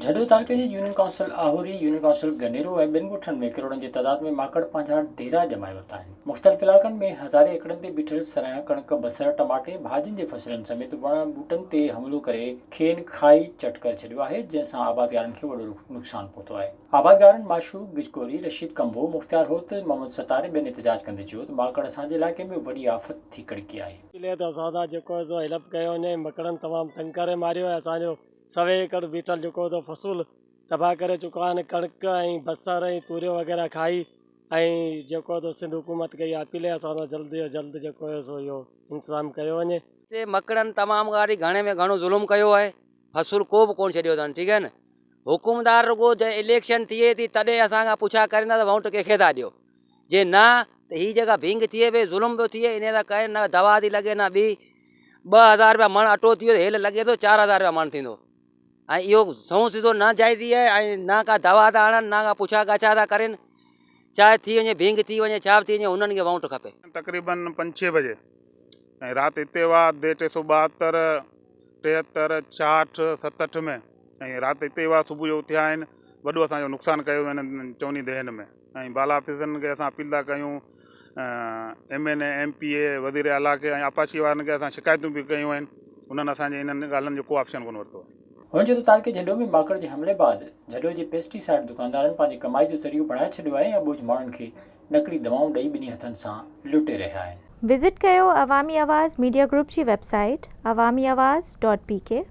झडो तालुके जी union council आहुरी, union council गनेरो ऐं ॿिनि ॻोठनि में करोड़नि जी तादाद में माकड़ पंहिंजा डेरा जमाए वरिता आहिनि। मुख़्तलिफ़ इलाइक़नि में हज़ारे एकड़नि ते बीठल सरांह, कणिक, बसर, टमाटे, भाॼियुनि जी फसलनि समेत वण ॿूटनि ते हमिलो करे खेनि खाई चट करे छॾियो आहे, जंहिंसां आबादगारनि खे वॾो नुक़सानु पहुतो आहे। आबादगारनि माशूक गिजकोरी, रशीद कंबो, मुख़्तियार होत, मोहम्मद सतार ॿियनि एहतजाज कंदे चयो त माकड़ असांजे इलाइक़े में वॾी आफ़त थी कड़की आहे। हेल्प कयो वञे, मकड़नि तमामु तंग करे मारियो आहे। असांजो 100 एकड़ बीठल फसूल तबाह करे चुका आहिनि। कणिक ऐं बसर ऐं तूरियूं वग़ैरह खाई ऐं सिंध हुकूमत कई अपील आहे असां जल्द जो जल्द इहो इंतज़ाम कयो वञे। हिते मकड़नि तमामु गाड़ी घणे में घणो ज़ुल्म कयो आहे, फसूल को बि कोन छॾियो अथनि। ठीकु आहे न, हुकुमदार रुगो इलेक्शन थिए थी तॾहिं असांखां पुछा करंदा त वोट कंहिंखे था ॾियो, जे न त हीअ जॻह भींग थिए पई, ज़ुल्म पियो थिए। इन लाइ कनि न दवा थी लॻे न ॿी। 2000 रुपया मण अटो थी वियो, हेल लॻे थो 4000 रुपया मण थींदो। ऐं इहो सऊं सिधो न जाइज़ी आहे ऐं न का दवा था आणनि, न का पुछा गाछा था करनि। चाहे थी वञे भींग थी वञे, छा बि थी वञे, हुननि खे वोट खपे। तक़रीबन 5-6 बजे ऐं राति हिते हुआ 372, 73, 66, 67 में ऐं राति हिते हुआ। सुबुह जो उथिया आहिनि, वॾो असांजो नुक़सानु कयो हिन चवनी दहन में। ऐं बाला ऑफिसरनि खे असां अपील था कयूं, MNA, MPA, वज़ीर आला खे ऐं अपाची वारनि खे असां शिकायतूं बि कयूं आहिनि। उन्हनि असांजे इन्हनि ॻाल्हियुनि जो को ऑप्शन कोन वरितो आहे। हुनजो त तालुके झडो में माकड़ जे हमले बाद झडो जे पेस्टिसाइड दुकानदारनि पंहिंजी कमाई जो ज़रियो बढ़ाए छॾियो आहे ऐं ॿुझ माण्हुनि खे नकली दवाऊं ॾेई ॿिन्ही हथनि सां लुटे रहिया आहिनि। विज़िट कयो अवामी आवाज़ मीडिया ग्रुप जी वेबसाइट awamiawaz.pk